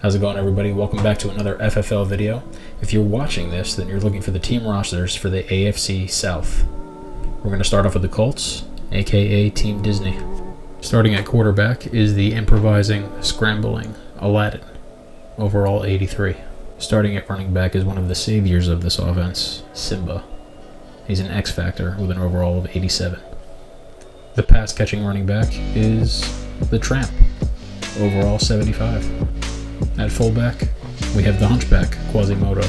How's it going, everybody? Welcome back to another FFL video. If you're watching this, then you're looking for the team rosters for the AFC South. We're going to start off with the Colts, aka Team Disney. Starting at quarterback is the improvising, scrambling Aladdin, overall 83. Starting at running back is one of the saviors of this offense, Simba. He's an X Factor with an overall of 87. The pass-catching running back is the Tramp, overall 75. At fullback, we have the Hunchback, Quasimodo,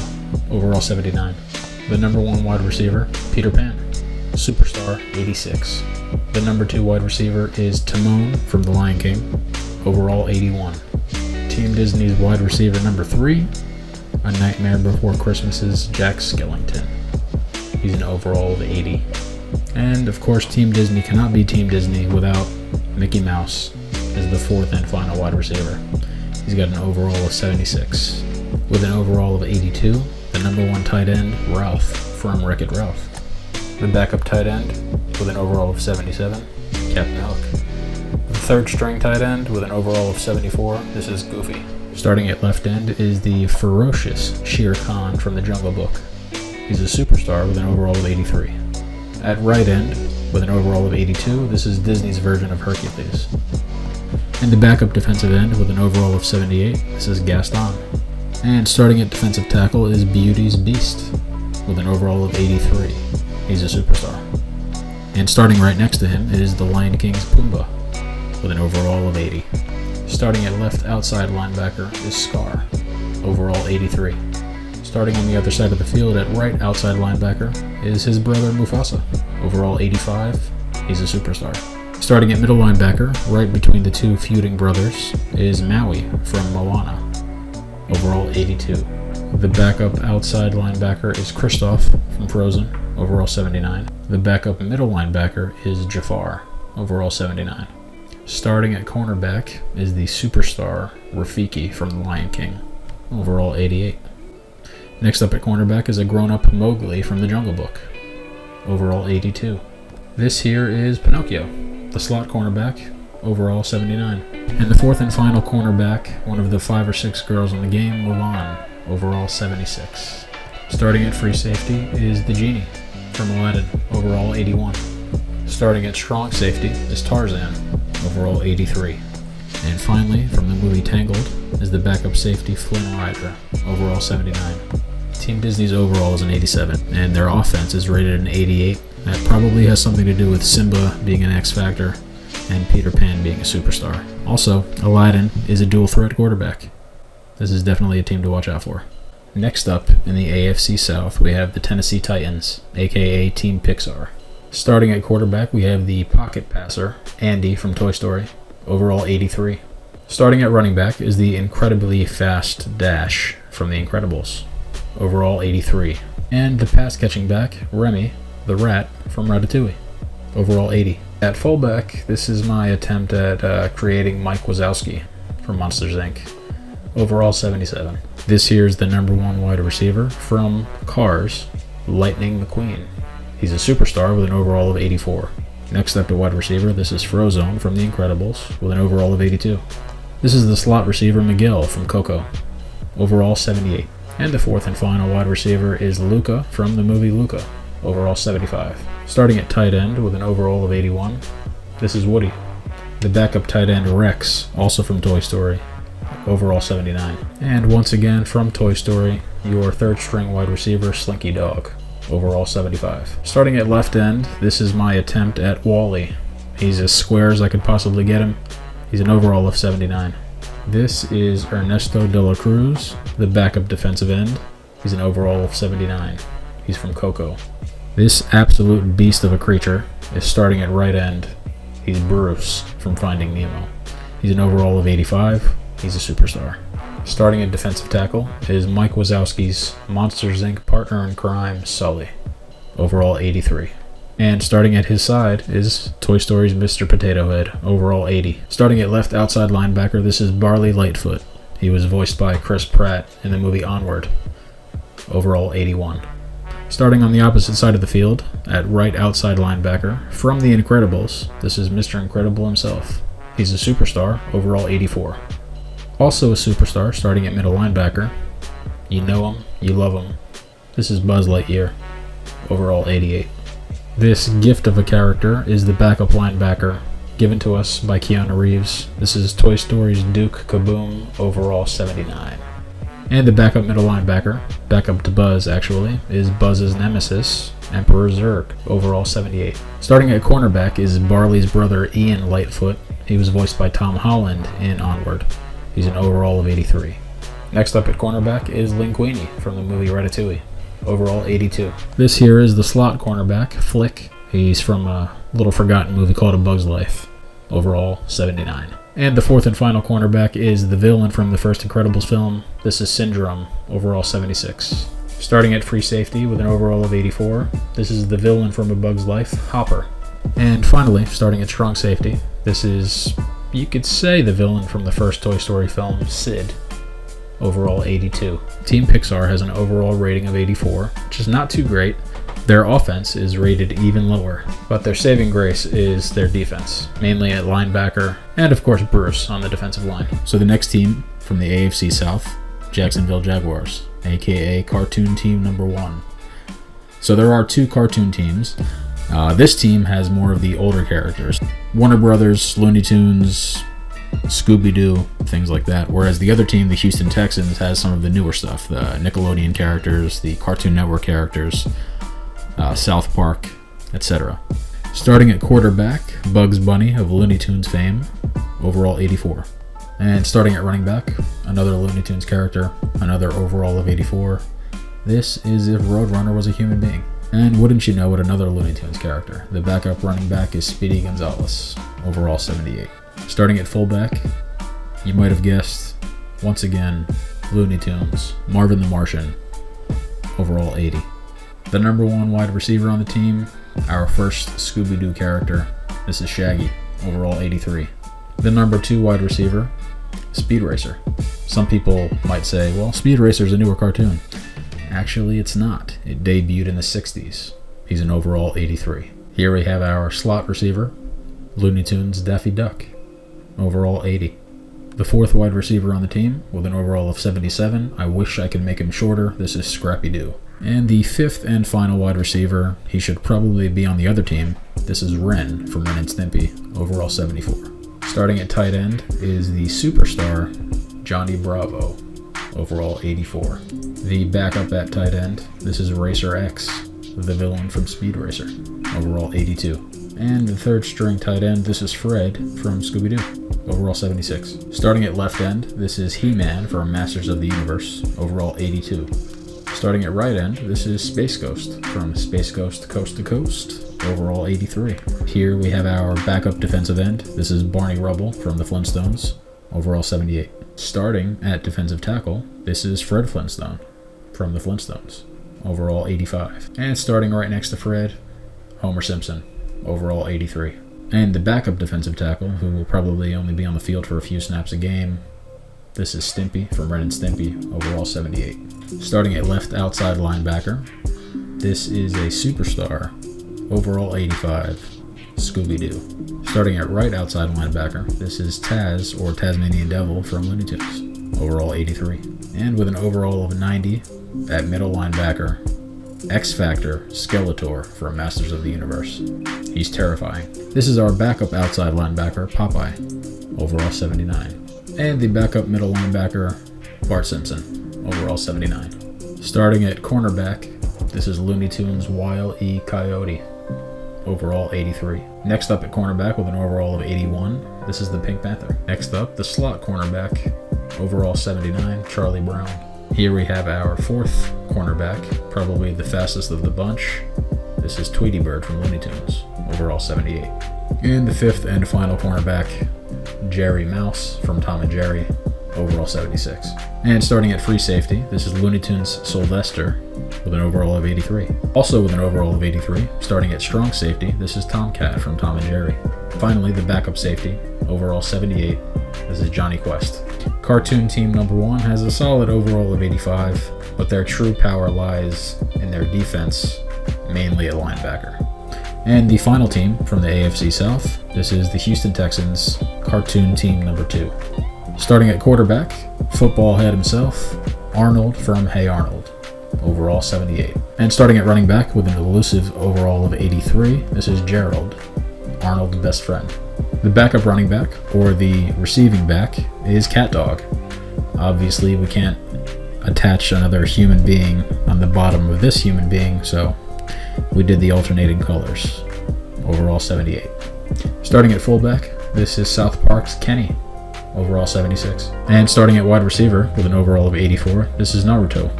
overall 79. The number 1 wide receiver, Peter Pan, Superstar, 86. The number 2 wide receiver is Timon from The Lion King, overall 81. Team Disney's wide receiver number 3, A Nightmare Before Christmas's Jack Skellington. He's an overall of 80. And of course, Team Disney cannot be Team Disney without Mickey Mouse as the 4th and final wide receiver. He's got an overall of 76. With an overall of 82, the number 1 tight end, Ralph from Wreck-It Ralph. The backup tight end with an overall of 77, Captain Hook. The 3rd string tight end with an overall of 74, this is Goofy. Starting at left end is the ferocious Shere Khan from the Jungle Book. He's a superstar with an overall of 83. At right end, with an overall of 82, this is Disney's version of Hercules. And the backup defensive end with an overall of 78, this is Gaston. And starting at defensive tackle is Beauty's Beast with an overall of 83. He's a superstar. And starting right next to him is the Lion King's Pumbaa with an overall of 80. Starting at left outside linebacker is Scar, overall 83. Starting on the other side of the field at right outside linebacker is his brother Mufasa, overall 85. He's a superstar. Starting at middle linebacker, right between the 2 feuding brothers, is Maui from Moana, overall 82. The backup outside linebacker is Kristoff from Frozen, overall 79. The backup middle linebacker is Jafar, overall 79. Starting at cornerback is the superstar Rafiki from The Lion King, overall 88. Next up at cornerback is a grown-up Mowgli from the Jungle Book, overall 82. This here is Pinocchio, the slot cornerback, overall 79. And the 4th and final cornerback, one of the 5 or 6 girls in the game, Mulan, overall 76. Starting at free safety is the Genie from Aladdin, overall 81. Starting at strong safety is Tarzan, overall 83. And finally, from the movie Tangled, is the backup safety Flynn Rider, overall 79. Team Disney's overall is an 87, and their offense is rated an 88. That probably has something to do with Simba being an X Factor and Peter Pan being a superstar. Also, Aladdin is a dual threat quarterback. This is definitely a team to watch out for. Next up, in the AFC South, we have the Tennessee Titans, aka Team Pixar. Starting at quarterback, we have the pocket passer, Andy from Toy Story, overall 83. Starting at running back is the incredibly fast Dash from The Incredibles, overall 83. And the pass-catching back, Remy, the rat from Ratatouille, overall 80. At fullback, this is my attempt at creating Mike Wazowski from Monsters, Inc., overall 77. This here is the number 1 wide receiver from Cars, Lightning McQueen. He's a superstar with an overall of 84. Next up to wide receiver, this is Frozone from The Incredibles with an overall of 82. This is the slot receiver Miguel from Coco, overall 78. And the 4th and final wide receiver is Luca from the movie Luca, overall 75. Starting at tight end with an overall of 81, this is Woody. The backup tight end Rex, also from Toy Story, overall 79. And once again from Toy Story, your 3rd string wide receiver Slinky Dog, overall 75. Starting at left end, this is my attempt at Wally. He's as square as I could possibly get him. He's an overall of 79. This is Ernesto de la Cruz, the backup defensive end. He's an overall of 79. He's from Coco. This absolute beast of a creature is starting at right end. He's Bruce from Finding Nemo. He's an overall of 85. He's a superstar. Starting at defensive tackle is Mike Wazowski's Monsters, Inc. partner in crime, Sully, overall 83. And starting at his side is Toy Story's Mr. Potato Head, overall 80. Starting at left outside linebacker, this is Barley Lightfoot. He was voiced by Chris Pratt in the movie Onward, overall 81. Starting on the opposite side of the field, at right outside linebacker, from The Incredibles, this is Mr. Incredible himself. He's a superstar, overall 84. Also a superstar, starting at middle linebacker. You know him, you love him. This is Buzz Lightyear, overall 88. This gift of a character is the backup linebacker, given to us by Keanu Reeves. This is Toy Story's Duke Kaboom, overall 79. And the backup middle linebacker, backup to Buzz actually, is Buzz's nemesis, Emperor Zurg, overall 78. Starting at cornerback is Barley's brother Ian Lightfoot. He was voiced by Tom Holland in Onward. He's an overall of 83. Next up at cornerback is Linguini from the movie Ratatouille, overall 82. This here is the slot cornerback, Flick. He's from a little forgotten movie called A Bug's Life, overall 79. And the fourth and final cornerback is the villain from the first Incredibles film. This is Syndrome, overall 76. Starting at free safety with an overall of 84, this is the villain from A Bug's Life, Hopper. And finally, starting at strong safety, this is, you could say, the villain from the first Toy Story film, Sid, overall 82. Team Pixar has an overall rating of 84, which is not too great. Their offense is rated even lower, but their saving grace is their defense, mainly at linebacker, and of course Bruce on the defensive line. So the next team from the AFC South, Jacksonville Jaguars, aka cartoon team number 1. So there are 2 cartoon teams. This team has more of the older characters, Warner Brothers, Looney Tunes, Scooby-Doo, things like that, whereas the other team, the Houston Texans, has some of the newer stuff, the Nickelodeon characters, the Cartoon Network characters, South Park, etc. Starting at quarterback, Bugs Bunny of Looney Tunes fame, overall 84. And starting at running back, another Looney Tunes character, another overall of 84. This is if Roadrunner was a human being. And wouldn't you know it, another Looney Tunes character. The backup running back is Speedy Gonzalez, overall 78. Starting at fullback, you might have guessed, once again, Looney Tunes, Marvin the Martian, overall 80. The number 1 wide receiver on the team, our first Scooby-Doo character, this is Shaggy, overall 83. The number 2 wide receiver, Speed Racer. Some people might say, well, Speed Racer is a newer cartoon. Actually, it's not. It debuted in the 60s. He's an overall 83. Here we have our slot receiver, Looney Tunes Daffy Duck, overall 80. The 4th wide receiver on the team, with an overall of 77. I wish I could make him shorter. This is Scrappy-Doo. And the 5th and final wide receiver, he should probably be on the other team. This is Ren from Ren and Stimpy, overall 74. Starting at tight end is the superstar, Johnny Bravo, overall 84. The backup at tight end, this is Racer X, the villain from Speed Racer, overall 82. And the 3rd string tight end, this is Fred from Scooby-Doo, overall 76. Starting at left end, this is He-Man from Masters of the Universe, overall 82. Starting at right end, this is Space Ghost from Space Ghost Coast to Coast, overall 83. Here we have our backup defensive end. This is Barney Rubble from the Flintstones, overall 78. Starting at defensive tackle, this is Fred Flintstone from the Flintstones, overall 85. And starting right next to Fred, Homer Simpson, overall 83. And the backup defensive tackle, who will probably only be on the field for a few snaps a game, this is Stimpy from Ren and Stimpy, overall 78. Starting at left outside linebacker, this is a superstar, overall 85, Scooby-Doo. Starting at right outside linebacker, this is Taz, or Tasmanian Devil, from Looney Tunes, overall 83. And with an overall of 90, at middle linebacker, X-Factor Skeletor from Masters of the Universe. He's terrifying. This is our backup outside linebacker, Popeye, overall 79. And the backup middle linebacker, Bart Simpson, overall 79. Starting at cornerback, this is Looney Tunes Wile E. Coyote, overall 83. Next up at cornerback with an overall of 81, this is the Pink Panther. Next up, the slot cornerback, overall 79, Charlie Brown. Here we have our 4th cornerback, probably the fastest of the bunch. This is Tweety Bird from Looney Tunes, overall 78. And the 5th and final cornerback, Jerry Mouse from Tom and Jerry, overall 76. And starting at free safety, this is Looney Tunes Sylvester with an overall of 83. Also with an overall of 83, starting at strong safety, this is Tomcat from Tom and Jerry. Finally, the backup safety, overall 78, this is Johnny Quest. Cartoon team number 1 has a solid overall of 85, but their true power lies in their defense, mainly at linebacker. And the final team from the AFC South, this is the Houston Texans, cartoon team number 2. Starting at quarterback, football head himself, Arnold from Hey Arnold, overall 78. And starting at running back with an elusive overall of 83, this is Gerald, Arnold's best friend. The backup running back, or the receiving back, is Cat Dog. Obviously, we can't attach another human being on the bottom of this human being, so we did the alternating colors, overall 78. Starting at fullback, this is South Park's Kenny, overall 76. And starting at wide receiver with an overall of 84, this is Naruto.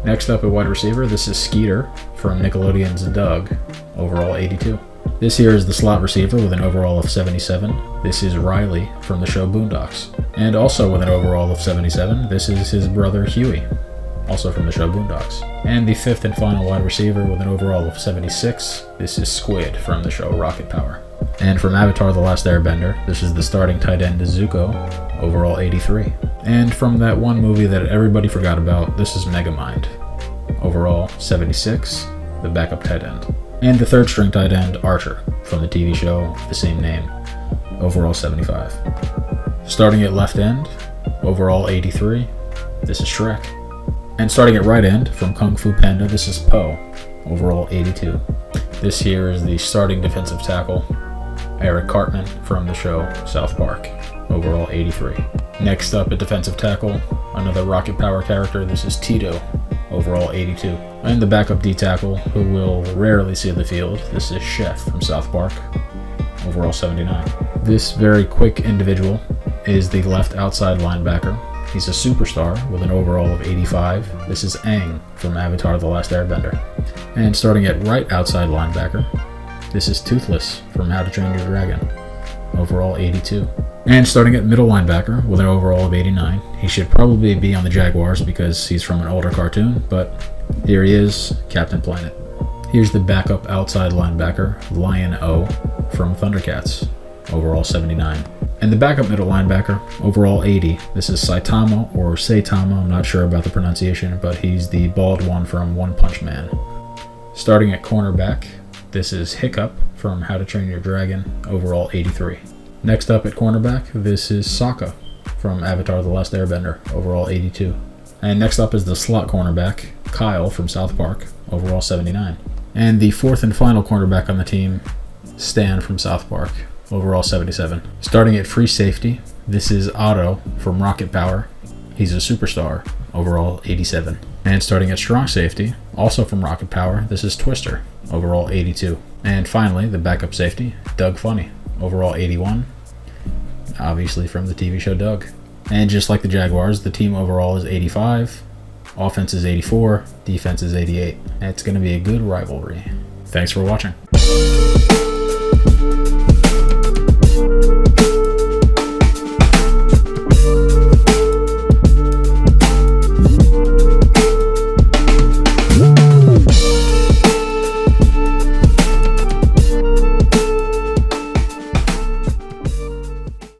Next up at wide receiver, this is Skeeter from Nickelodeon's Doug, overall 82. This here is the slot receiver with an overall of 77. This is Riley from the show Boondocks. And also with an overall of 77, this is his brother Huey, also from the show Boondocks. And the fifth and final wide receiver with an overall of 76, this is Squid from the show Rocket Power. And from Avatar: The Last Airbender, this is the starting tight end Zuko, overall 83. And from that one movie that everybody forgot about, this is Megamind, overall 76, the backup tight end. And the third string tight end, Archer, from the TV show of the same name, overall 75. Starting at left end, overall 83, this is Shrek. And starting at right end, from Kung Fu Panda, this is Po, overall 82. This here is the starting defensive tackle, Eric Cartman from the show South Park, overall 83. Next up at defensive tackle, another Rocket Power character, this is Tito, overall 82. And the backup D-tackle, who will rarely see the field, this is Chef from South Park, overall 79. This very quick individual is the left outside linebacker. He's a superstar with an overall of 85. This is Aang from Avatar: The Last Airbender. And starting at right outside linebacker, this is Toothless from How to Train Your Dragon, overall 82. And starting at middle linebacker with an overall of 89, he should probably be on the Jaguars because he's from an older cartoon, but here he is, Captain Planet. Here's the backup outside linebacker, Lion-O from Thundercats, overall 79. And the backup middle linebacker, overall 80, this is Saitama or Saitama, I'm not sure about the pronunciation, but he's the bald one from One Punch Man. Starting at cornerback, this is Hiccup from How to Train Your Dragon, overall 83. Next up at cornerback, this is Sokka from Avatar: The Last Airbender, overall 82. And next up is the slot cornerback, Kyle from South Park, overall 79. And the fourth and final cornerback on the team, Stan from South Park, overall 77. Starting at free safety, this is Otto from Rocket Power. He's a superstar, overall 87. And starting at strong safety, also from Rocket Power, this is Twister, overall 82. And finally, the backup safety, Doug Funny, overall 81, obviously from the TV show Doug. And just like the Jaguars, the team overall is 85, offense is 84, defense is 88. And it's going to be a good rivalry. Thanks for watching.